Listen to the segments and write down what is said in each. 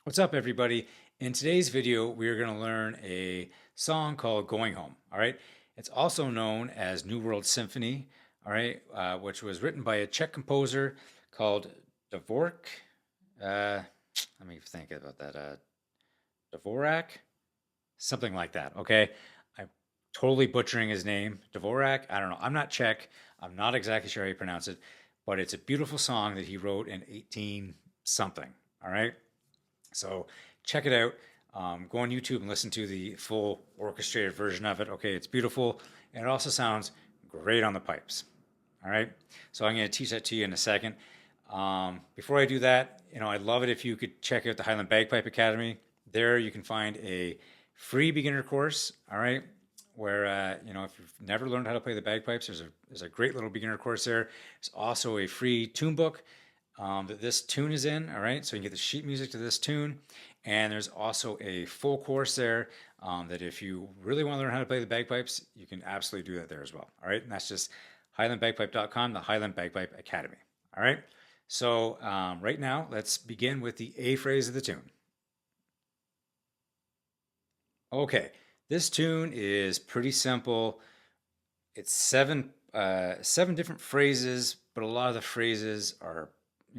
What's up, everybody? In today's video, we are going to learn a song called Going Home. All right. It's also known as New World Symphony. All right. Which was written by a Czech composer called Dvorak. Let me think about that. Dvorak? Something like that. Okay. I'm totally butchering his name. Dvorak. I don't know. I'm not Czech. I'm not exactly sure how you pronounce it, but it's a beautiful song that he wrote in 18 something. All right. So check it out. Go on YouTube and listen to the full orchestrated version of it. Okay, it's beautiful. And it also sounds great on the pipes. All right. So I'm going to teach that to you in a second. Before I do that, I'd love it if you could check out the Highland Bagpipe Academy. There you can find a free beginner course. All right. Where, if you've never learned how to play the bagpipes, there's a great little beginner course there. There's also a free tune book that this tune is in. All right, so you can get the sheet music to this tune, and there's also a full course there that if you really want to learn how to play the bagpipes, you can absolutely do that there as well. All right, and that's just highlandbagpipe.com, the Highland Bagpipe Academy. All right, so right now let's begin with the A phrase of the tune. Okay, this tune is pretty simple. It's seven different phrases, but a lot of the phrases are,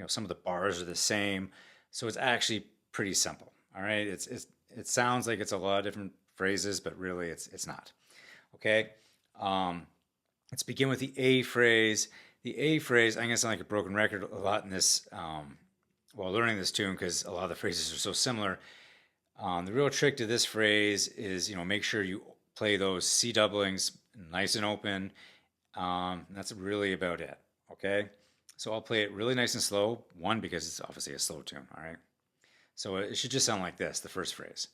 some of the bars are the same, so it's actually pretty simple. All right, it sounds like it's a lot of different phrases, but really it's not. Okay, um, let's begin with the A phrase. The A phrase, I'm gonna sound like a broken record a lot in this while learning this tune because a lot of the phrases are so similar. The real trick to this phrase is, make sure you play those C doublings nice and open. That's really about it. Okay. So I'll play it really nice and slow. One, because it's obviously a slow tune. All right. So it should just sound like this, the first phrase.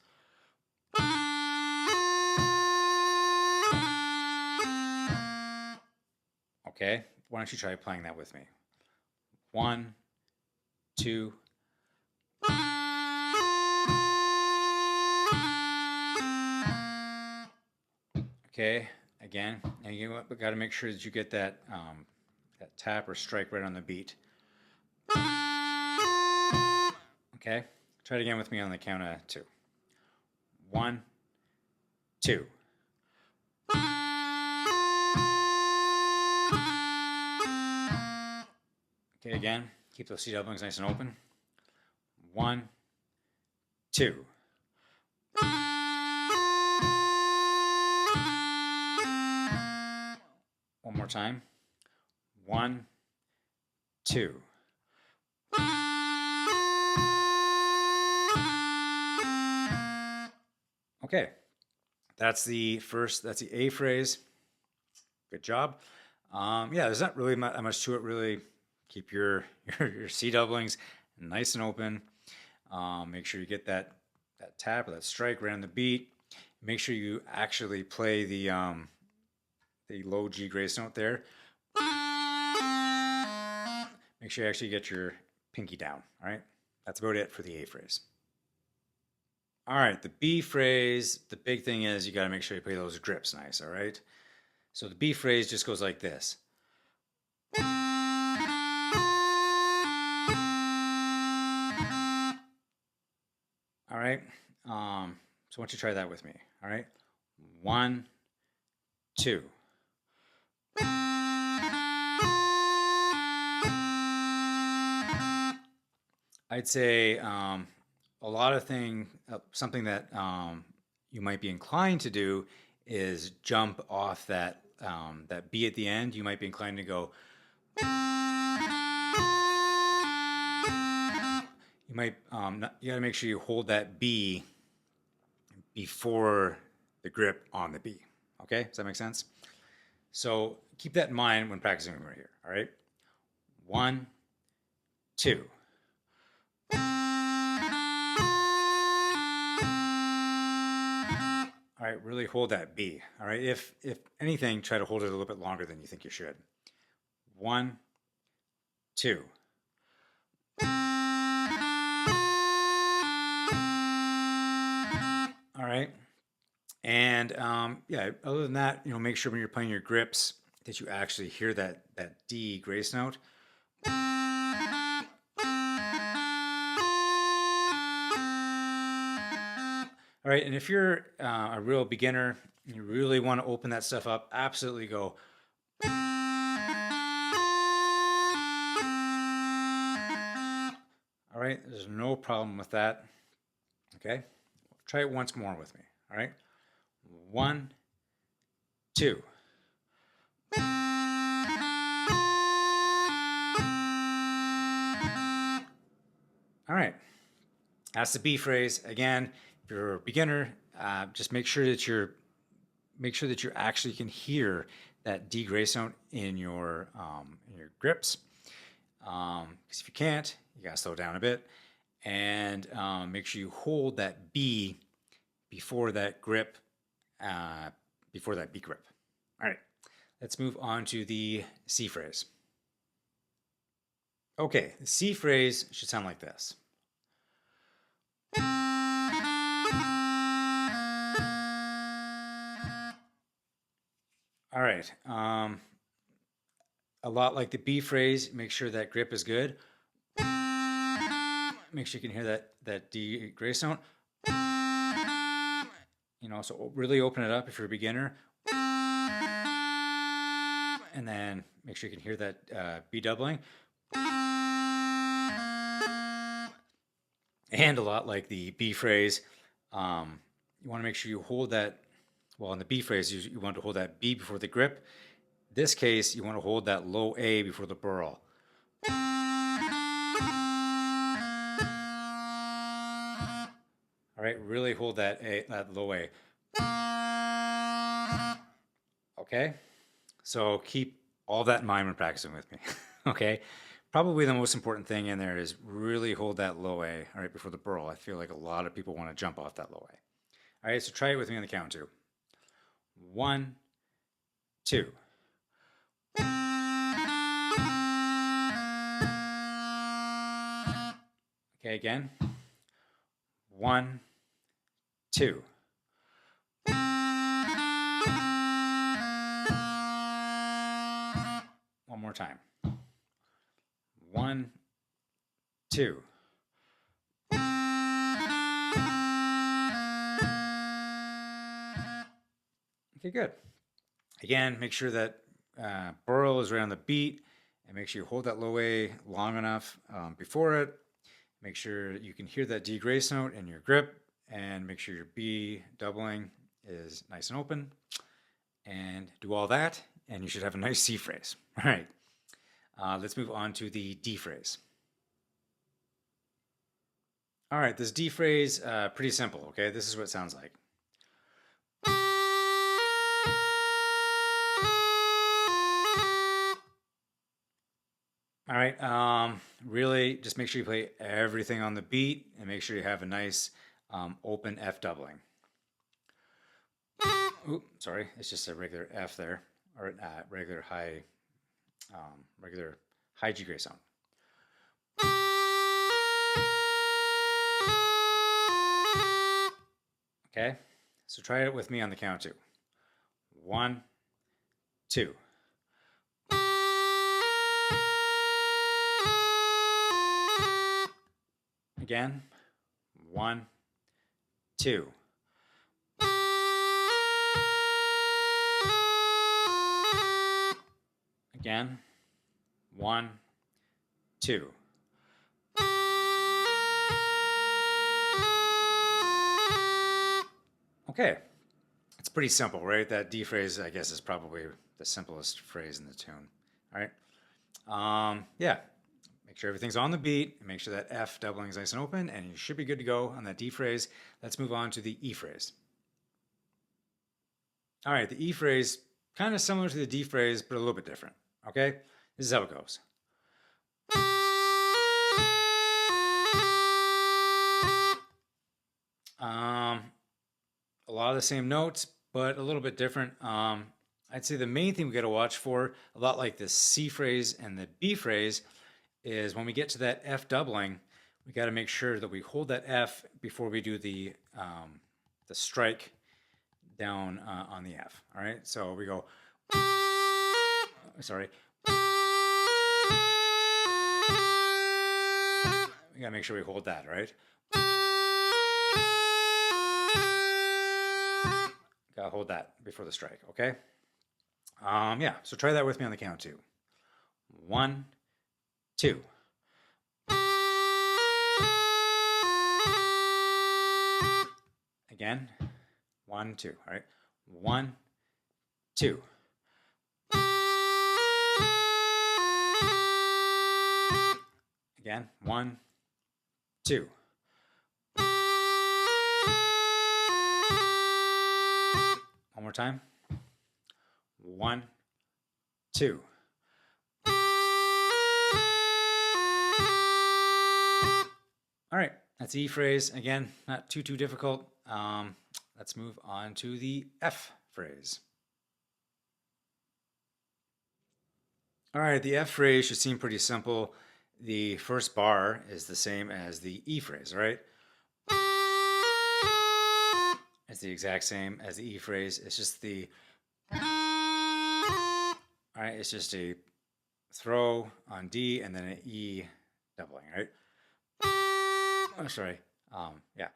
Okay. Why don't you try playing that with me? One, two. Okay. Again, and you got to make sure that you get that that tap or strike right on the beat. Okay. Try it again with me on the count of two. One, two. Okay, again, keep those C doublings nice and open. One, two. One more time. One, two. Okay, that's the A phrase. Good job. Yeah, there's not really much to it, really. Keep your your C doublings nice and open. Make sure you get that tap or that strike right on the beat. Make sure you actually play the low G grace note there. Make sure you actually get your pinky down. All right, that's about it for the A phrase. All right, the B phrase, the big thing is you got to make sure you play those grips nice. All right, so the B phrase just goes like this. All right. So why don't you try that with me? All right. One, two. I'd say something that you might be inclined to do is jump off that B at the end. You might be inclined to go. You might you got to make sure you hold that B before the grip on the B. Okay, does that make sense? So keep that in mind when practicing right here. All right, one, two. All right, really hold that B. All right, if anything, try to hold it a little bit longer than you think you should. One, two. All right. And yeah, other than that, make sure when you're playing your grips that you actually hear that D grace note. All right, and if you're a real beginner, and you really want to open that stuff up, absolutely go. All right, there's no problem with that. Okay, try it once more with me. All right, 1, 2. All right, that's the B phrase. Again, if you're a beginner, just make sure that you actually can hear that D grace note in your grips. Because if you can't, you gotta slow down a bit, and make sure you hold that B before that grip, before that B grip. All right, let's move on to the C phrase. Okay, the C phrase should sound like this. All right, a lot like the B phrase, make sure that grip is good. Make sure you can hear that D grace note. You know, so really open it up if you're a beginner. And then make sure you can hear that B doubling. And a lot like the B phrase, you want to make sure you hold that, well, in the B phrase, you want to hold that B before the grip. In this case, you want to hold that low A before the burl. All right, really hold that low A. Okay, so keep all that in mind when practicing with me. Okay, probably the most important thing in there is really hold that low A, all right, before the burl. I feel like a lot of people want to jump off that low A. All right, so try it with me on the count 2. 1, 2. Okay, again. 1, 2. One more time. 1, 2. Okay, good. Again, make sure that burl is right on the beat, and make sure you hold that low A long enough before it. Make sure you can hear that D grace note in your grip, and make sure your B doubling is nice and open. And do all that, and you should have a nice C phrase. All right, let's move on to the D phrase. All right, this D phrase, pretty simple, okay? This is what it sounds like. All right, really just make sure you play everything on the beat and make sure you have a nice open F doubling. Oops, sorry, it's just a regular F there, or regular high G grace sound. Okay, so try it with me on the count 2. 1, 2. Again, 1, 2. Again, 1, 2. Okay, it's pretty simple, right? That D phrase, I guess, is probably the simplest phrase in the tune. All right, yeah. Make sure everything's on the beat, and make sure that F doubling is nice and open, and you should be good to go on that D phrase. Let's move on to the E phrase. All right, the E phrase, kind of similar to the D phrase, but a little bit different, okay? This is how it goes. A lot of the same notes, but a little bit different. I'd say the main thing we got to watch for, a lot like the C phrase and the B phrase, is when we get to that F doubling, we got to make sure that we hold that F before we do the strike down on the F. All right, so we go. Sorry. We got to make sure we hold that, right? Gotta hold that before the strike, okay? Yeah, so try that with me on the count too. 1, 2. Again, 1, 2. All right, 1, 2. Again, 1, 2. One more time. 1, 2. All right, that's the E phrase. Again, not too difficult. Let's move on to the F phrase. All right, the F phrase should seem pretty simple. The first bar is the same as the E phrase, all right? It's the exact same as the E phrase. It's just the, all right, it's just a throw on D and then an E doubling, right? Oh, sorry. Yeah.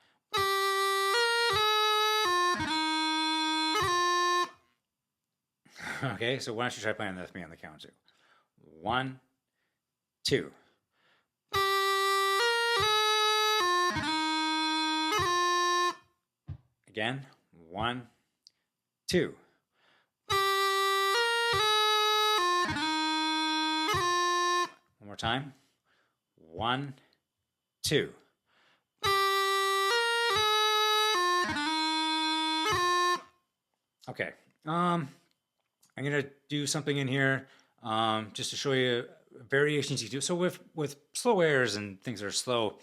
Okay, so why don't you try playing that with me on the count too? 1, 2. Again, 1, 2. One more time. 1, 2. Okay. I'm gonna do something in here just to show you variations you do. So with slow airs and things that are slow,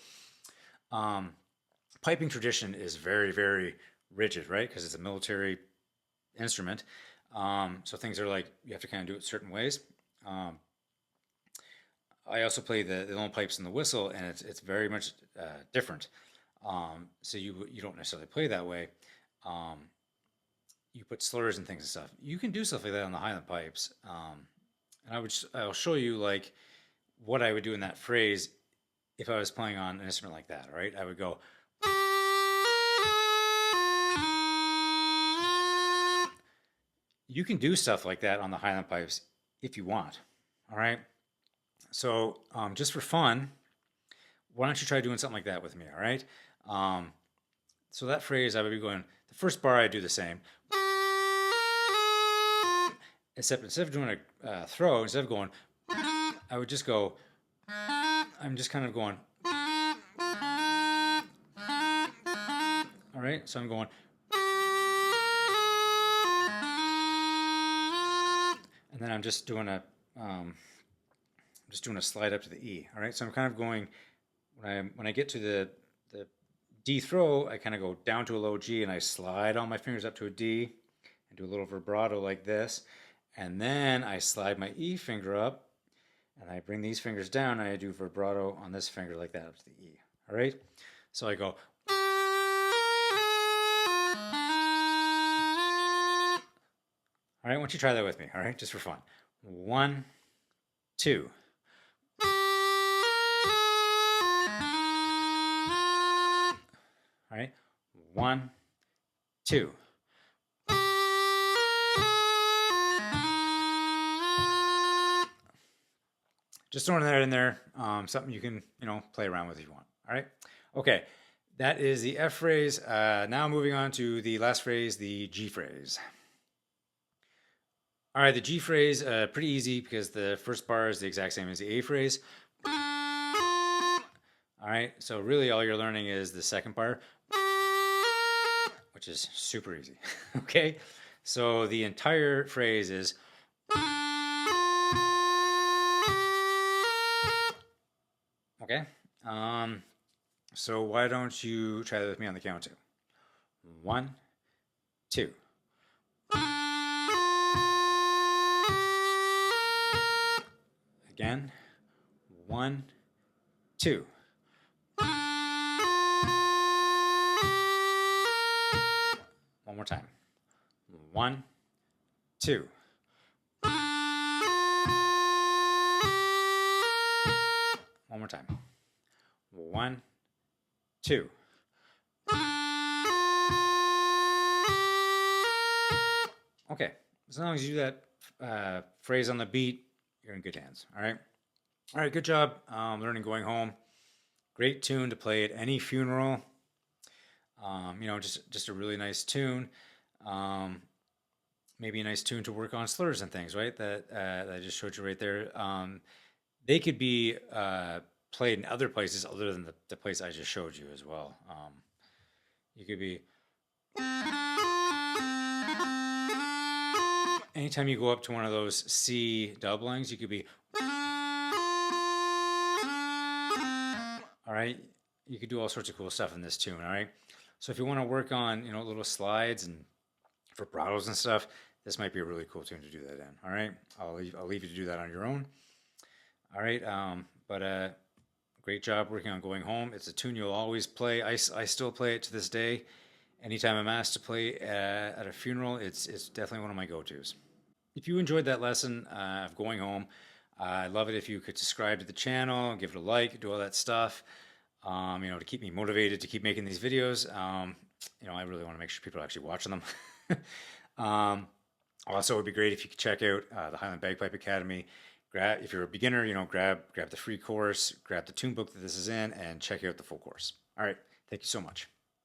piping tradition is very rigid, right? Because it's a military instrument. So things are like you have to kind of do it certain ways. I also play the lone pipes and the whistle, and it's very much different. So you don't necessarily play that way. You put slurs and things and stuff. You can do stuff like that on the Highland pipes. And I'll show you like what I would do in that phrase if I was playing on an instrument like that. All right, I would go. You can do stuff like that on the Highland pipes if you want. All right. So just for fun, why don't you try doing something like that with me? All right. So that phrase, I would be going. The first bar, I do the same. Except instead of doing a throw, instead of going, I would just go. I'm just kind of going. All right. So I'm going. And then I'm just doing a slide up to the E. All right, so I'm kind of going when I get to the D throw, I kind of go down to a low G and I slide all my fingers up to a D and do a little vibrato like this, and then I slide my E finger up and I bring these fingers down and I do vibrato on this finger like that up to the E. All right, so I go. All right, why don't you try that with me? All right, just for fun. 1, 2. All right, 1, 2. Just throwing that in there, something you can play around with if you want. All right, okay, that is the F phrase. Now moving on to the last phrase, the G phrase. All right, the G phrase, pretty easy because the first bar is the exact same as the A phrase. All right, so really all you're learning is the second bar, which is super easy. Okay, so the entire phrase is. Okay, so why don't you try that with me on the count 2? 1, 2. Again, 1, 2. One more time. 1, 2. One more time. 1, 2. Okay, as long as you do that phrase on the beat, you're in good hands. All right, good job learning Going Home. Great tune to play at any funeral. Just a really nice tune. Um, Maybe a nice tune to work on slurs and things, right? That I just showed you right there. They could be played in other places other than the place I just showed you as well. You could be anytime you go up to one of those C doublings, you could be all right. You could do all sorts of cool stuff in this tune. All right. So if you want to work on little slides and vibratos and stuff, this might be a really cool tune to do that in. All right. I'll leave you to do that on your own. All right. But great job working on Going Home. It's a tune you'll always play. I still play it to this day. Anytime I'm asked to play at a funeral, it's definitely one of my go-tos. If you enjoyed that lesson of Going Home, I'd love it if you could subscribe to the channel, give it a like, do all that stuff, to keep me motivated to keep making these videos. I really want to make sure people are actually watching them. Also, it would be great if you could check out the Highland Bagpipe Academy. If you're a beginner, grab the free course, grab the tune book that this is in, and check out the full course. All right, thank you so much.